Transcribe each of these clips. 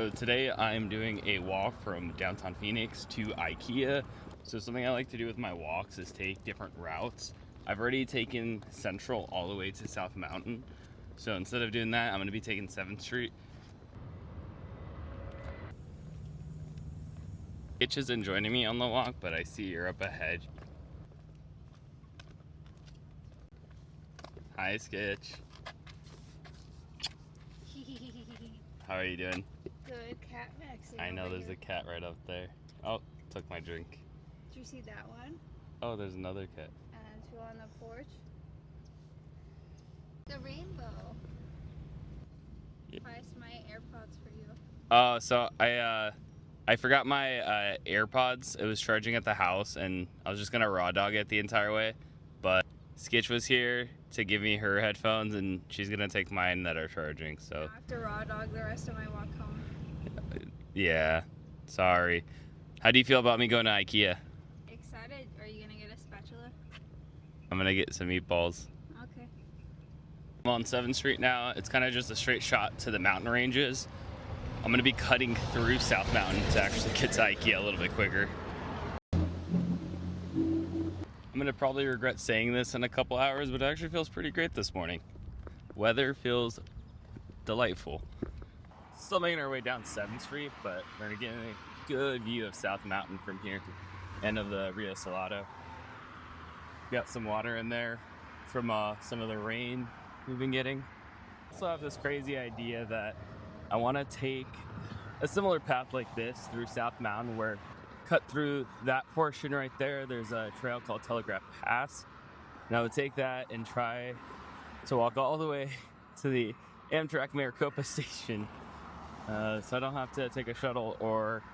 So today I'm doing a walk from downtown Phoenix to IKEA. So something I like to do with my walks is take different routes. I've already taken Central all the way to South Mountain. So instead of doing that, I'm gonna be taking 7th Street. Skitch isn't joining me on the walk, but I see you're up ahead. Hi, Skitch. How are you doing? Good. Cat vaccine. I know there's a cat right up there. Oh, took my drink. Did you see that one? Oh, there's another cat. And two on the porch. The rainbow. Yeah. Priced my AirPods for you. Oh, so I forgot my AirPods. It was charging at the house, and I was just gonna raw dog it the entire way. But Skitch was here to give me her headphones, and she's gonna take mine that are charging. So I have to raw dog the rest of my walk home. yeah, sorry. How do you feel about me going to IKEA? Excited? Are you gonna get a spatula? I'm gonna get some meatballs. Okay. I'm on 7th Street now. It's kind of just a straight shot to the mountain ranges. I'm gonna be cutting through South Mountain to actually get to IKEA a little bit quicker. I'm gonna probably regret saying this in a couple hours, but it actually feels pretty great this morning. Weather feels delightful. Still making our way down 7th Street, but we're gonna get a good view of South Mountain from here, end of the Rio Salado. Got some water in there from some of the rain we've been getting. Also have this crazy idea that I want to take a similar path like this through South Mountain, where cut through that portion right there, there's a trail called Telegraph Pass, and I would take that and try to walk all the way to the Amtrak Maricopa station, so I don't have to take a shuttle or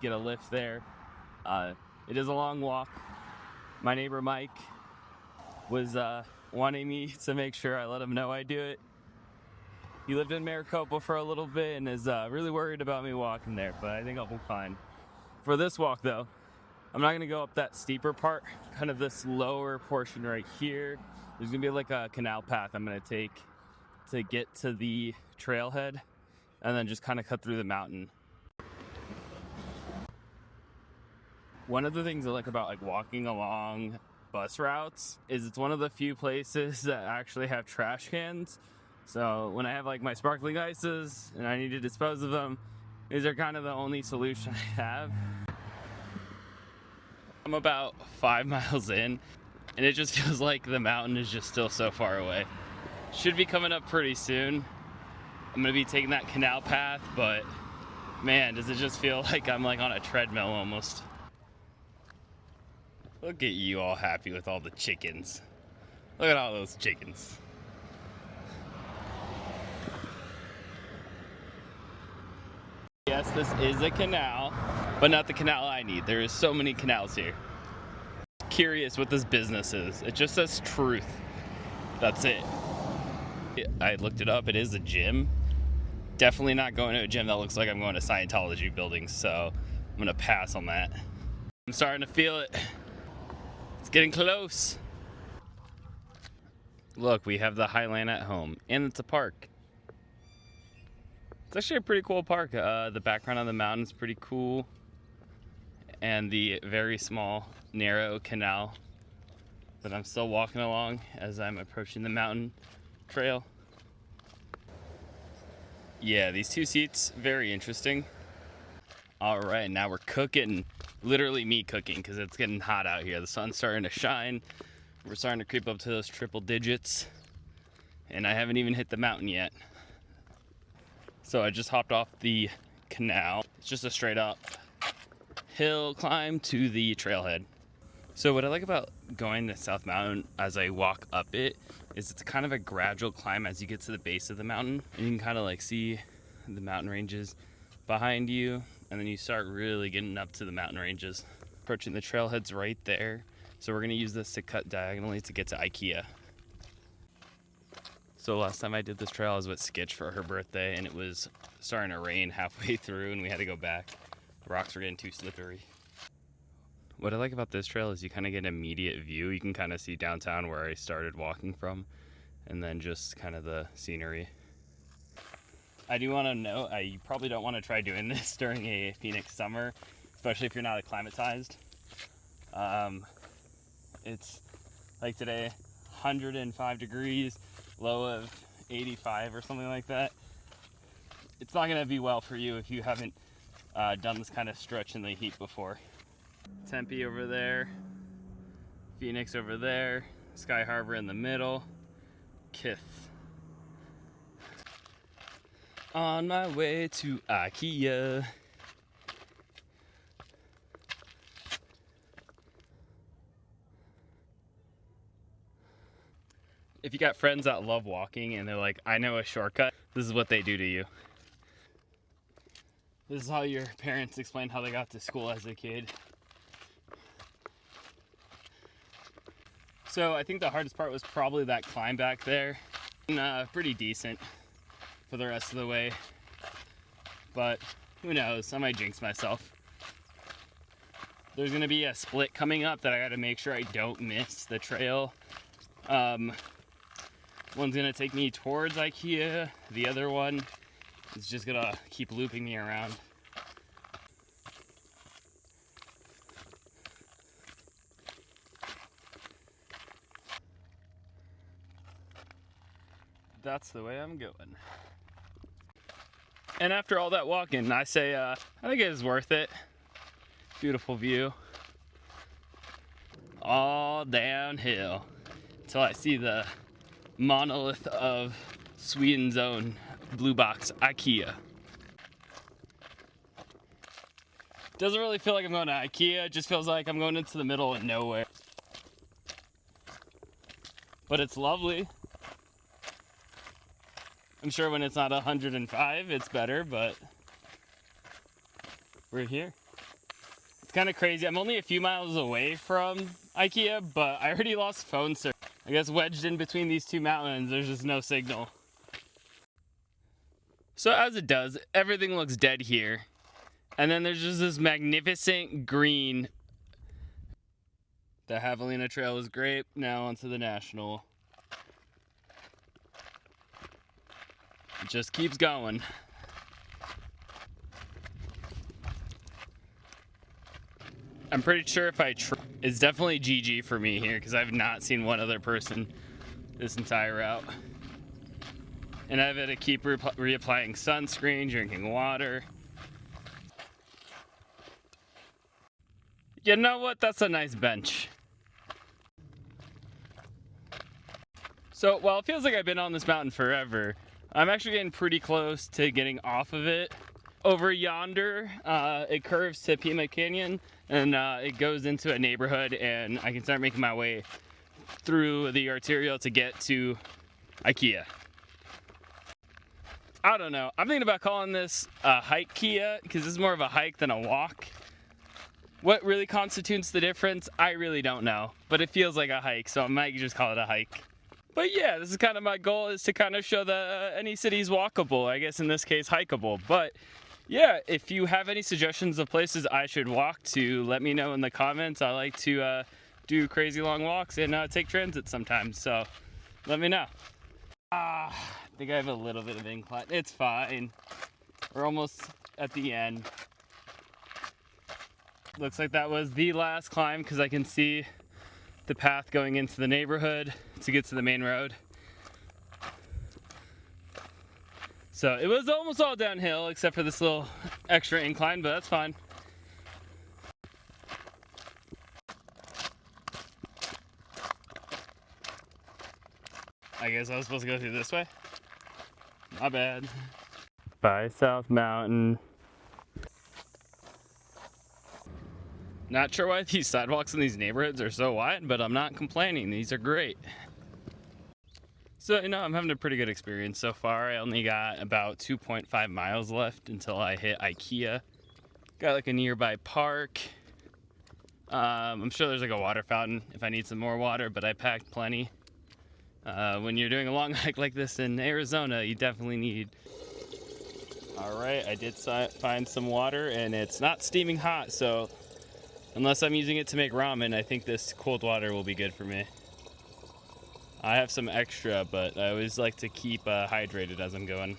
get a lift there. It is a long walk. My neighbor Mike was wanting me to make sure I let him know I do it. He lived in Maricopa for a little bit and is really worried about me walking there, but I think I'll be fine. For this walk though, I'm not gonna go up that steeper part, kind of this lower portion right here. There's gonna be like a canal path I'm gonna take to get to the trailhead and then just kind of cut through the mountain. One of the things I like about like walking along bus routes is it's one of the few places that actually have trash cans. So when I have like my sparkling ices and I need to dispose of them, these are kind of the only solution I have. I'm about 5 miles in, and it just feels like the mountain is just still so far away. Should be coming up pretty soon. I'm gonna be taking that canal path, but man, does it just feel like I'm like on a treadmill almost. Look at you all happy with all the chickens. Look at all those chickens. Yes, this is a canal, but not the canal I need. There is so many canals here. Curious what this business is. It just says Truth. That's it. I looked it up. It is a gym. Definitely not going to a gym that looks like I'm going to Scientology buildings, so I'm gonna pass on that. I'm starting to feel it. It's getting close. Look, we have the Highline at home, and it's a park. It's actually a pretty cool park. The background on the mountain is pretty cool, and the very small, narrow canal that I'm still walking along as I'm approaching the mountain trail. Yeah, these two seats, very interesting. All right, now we're cooking. Literally me cooking, because it's getting hot out here. The sun's starting to shine. We're starting to creep up to those triple digits, and I haven't even hit the mountain yet. So I just hopped off the canal. It's just a straight up hill climb to the trailhead. So what I like about going to South Mountain as I walk up it is it's kind of a gradual climb as you get to the base of the mountain. And you can kind of like see the mountain ranges behind you, and then you start really getting up to the mountain ranges. Approaching the trailhead's right there. So we're gonna use this to cut diagonally to get to IKEA. So last time I did this trail I was with Skitch for her birthday, and it was starting to rain halfway through and we had to go back. The rocks were getting too slippery. What I like about this trail is you kind of get an immediate view. You can kind of see downtown where I started walking from, and then just kind of the scenery. I do want to note, you probably don't want to try doing this during a Phoenix summer, especially if you're not acclimatized. It's like today, 105 degrees, low of 85 or something like that. It's not going to be well for you if you haven't done this kind of stretch in the heat before. Tempe over there, Phoenix over there, Sky Harbor in the middle, Kith. On my way to IKEA. If you got friends that love walking and they're like, I know a shortcut, this is what they do to you. This is how your parents explain how they got to school as a kid. So I think the hardest part was probably that climb back there. And, pretty decent for the rest of the way. But who knows, I might jinx myself. There's gonna be a split coming up that I gotta make sure I don't miss the trail. One's gonna take me towards IKEA. The other one is just gonna keep looping me around. That's the way I'm going. And after all that walking, I say, I think it is worth it. Beautiful view. All downhill until I see the monolith of Sweden's own blue box IKEA. Doesn't really feel like I'm going to IKEA, it just feels like I'm going into the middle of nowhere. But it's lovely. I'm sure when it's not 105, it's better, but we're here. It's kind of crazy. I'm only a few miles away from IKEA, but I already lost phone service. I guess wedged in between these two mountains, there's just no signal. So as it does, everything looks dead here. And then there's just this magnificent green. The Javelina Trail is great. Now onto the National. It just keeps going. I'm pretty sure if it's definitely GG for me here because I've not seen one other person this entire route. And I've had to keep reapplying sunscreen, drinking water. You know what? That's a nice bench. So while it feels like I've been on this mountain forever, I'm actually getting pretty close to getting off of it. Over yonder, it curves to Pima Canyon and it goes into a neighborhood and I can start making my way through the arterial to get to IKEA. I don't know. I'm thinking about calling this a hike-kia because this is more of a hike than a walk. What really constitutes the difference, I really don't know. But it feels like a hike, so I might just call it a hike. But yeah, this is kind of my goal, is to kind of show that any city is walkable. I guess in this case, hikeable. But yeah, if you have any suggestions of places I should walk to, let me know in the comments. I like to do crazy long walks and take transit sometimes, so let me know. I think I have a little bit of incline. It's fine. We're almost at the end. Looks like that was the last climb because I can see the path going into the neighborhood to get to the main road. So it was almost all downhill except for this little extra incline, but that's fine. I guess I was supposed to go through this way. My bad. By South Mountain. Not sure why these sidewalks in these neighborhoods are so wide, but I'm not complaining. These are great. So, I'm having a pretty good experience so far. I only got about 2.5 miles left until I hit IKEA. Got like a nearby park. I'm sure there's like a water fountain if I need some more water, but I packed plenty. When you're doing a long hike like this in Arizona, you definitely need. All right, I did find some water and it's not steaming hot, so unless I'm using it to make ramen, I think this cold water will be good for me. I have some extra, but I always like to keep hydrated as I'm going.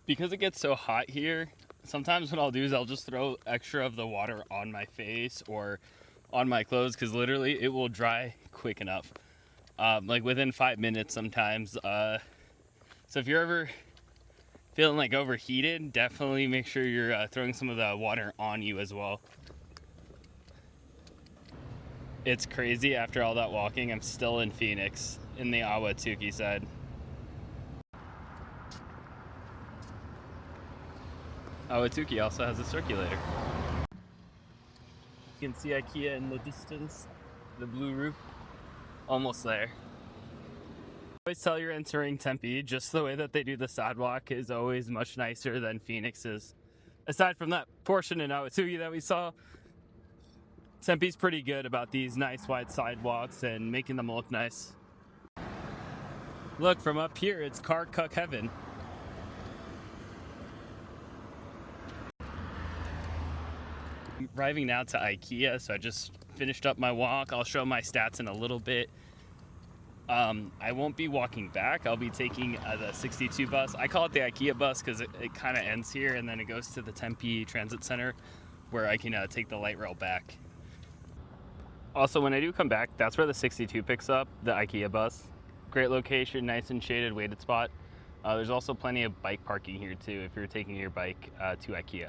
Because it gets so hot here, sometimes what I'll do is I'll just throw extra of the water on my face or on my clothes, because literally it will dry quick enough. Like within 5 minutes sometimes. So if you're ever feeling like overheated, definitely make sure you're throwing some of the water on you as well. It's crazy, after all that walking, I'm still in Phoenix, in the Ahwatukee side. Ahwatukee also has a circulator. You can see IKEA in the distance, the blue roof, almost there. Always tell you're entering Tempe, just the way that they do the sidewalk is always much nicer than Phoenix's. Aside from that portion in Ahwatukee that we saw, Tempe's pretty good about these nice wide sidewalks and making them look nice. Look, from up here, it's car cuck heaven. I'm arriving now to IKEA, so I just finished up my walk. I'll show my stats in a little bit. I won't be walking back. I'll be taking the 62 bus. I call it the IKEA bus because it kind of ends here and then it goes to the Tempe Transit Center where I can take the light rail back. Also, when I do come back, that's where the 62 picks up, the IKEA bus. Great location, nice and shaded, weighted spot. There's also plenty of bike parking here too if you're taking your bike to IKEA.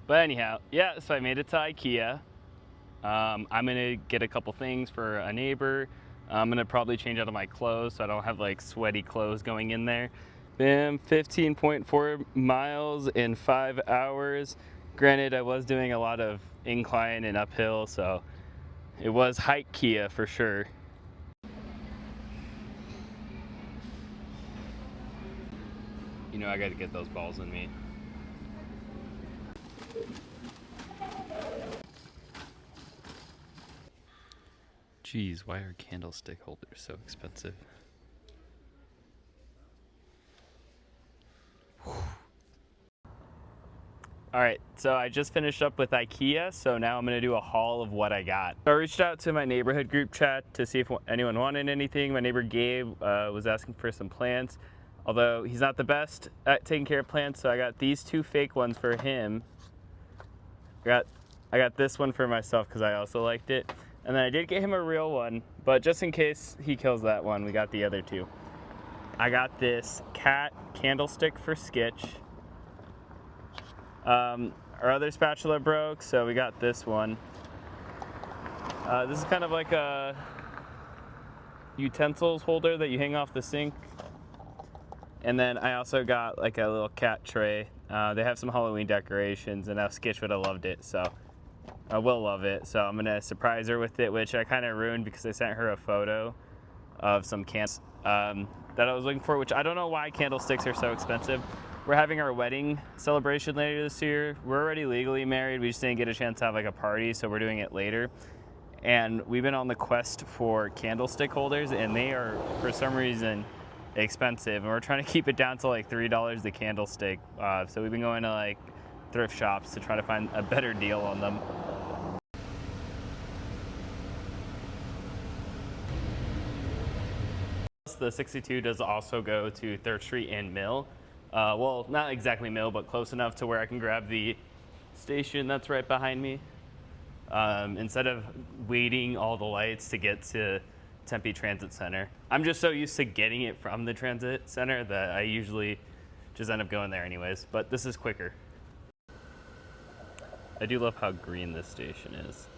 But anyhow, yeah, so I made it to IKEA. I'm gonna get a couple things for a neighbor. I'm gonna probably change out of my clothes so I don't have like sweaty clothes going in there. Bam, 15.4 miles in 5 hours. Granted, I was doing a lot of incline and uphill, so it was hike-kia for sure. You know I gotta get those balls in me. Jeez, why are candlestick holders so expensive? Alright, so I just finished up with IKEA, so now I'm going to do a haul of what I got. So I reached out to my neighborhood group chat to see if anyone wanted anything. My neighbor Gabe was asking for some plants, although he's not the best at taking care of plants, so I got these 2 fake ones for him. I got this one for myself because I also liked it. And then I did get him a real one, but just in case he kills that one, we got the other 2. I got this cat candlestick for Skitch. Our other spatula broke, so we got this one. This is kind of like a utensils holder that you hang off the sink. And then I also got like a little cat tray. They have some Halloween decorations, and now Skitch would have loved it, so I will love it. So I'm gonna surprise her with it, which I kind of ruined because I sent her a photo of some candles that I was looking for, which I don't know why candlesticks are so expensive. We're having our wedding celebration later this year. We're already legally married. We just didn't get a chance to have like a party, so we're doing it later. And we've been on the quest for candlestick holders, and they are, for some reason, expensive. And we're trying to keep it down to like $3 the candlestick. So we've been going to like thrift shops to try to find a better deal on them. The 62 does also go to 3rd Street and Mill. Well, not exactly Mill, but close enough to where I can grab the station that's right behind me. Instead of waiting all the lights to get to Tempe Transit Center. I'm just so used to getting it from the transit center that I usually just end up going there anyways, but this is quicker. I do love how green this station is.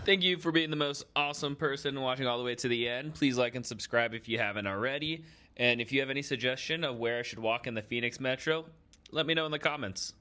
Thank you for being the most awesome person watching all the way to the end. Please like and subscribe if you haven't already. And if you have any suggestion of where I should walk in the Phoenix Metro, let me know in the comments.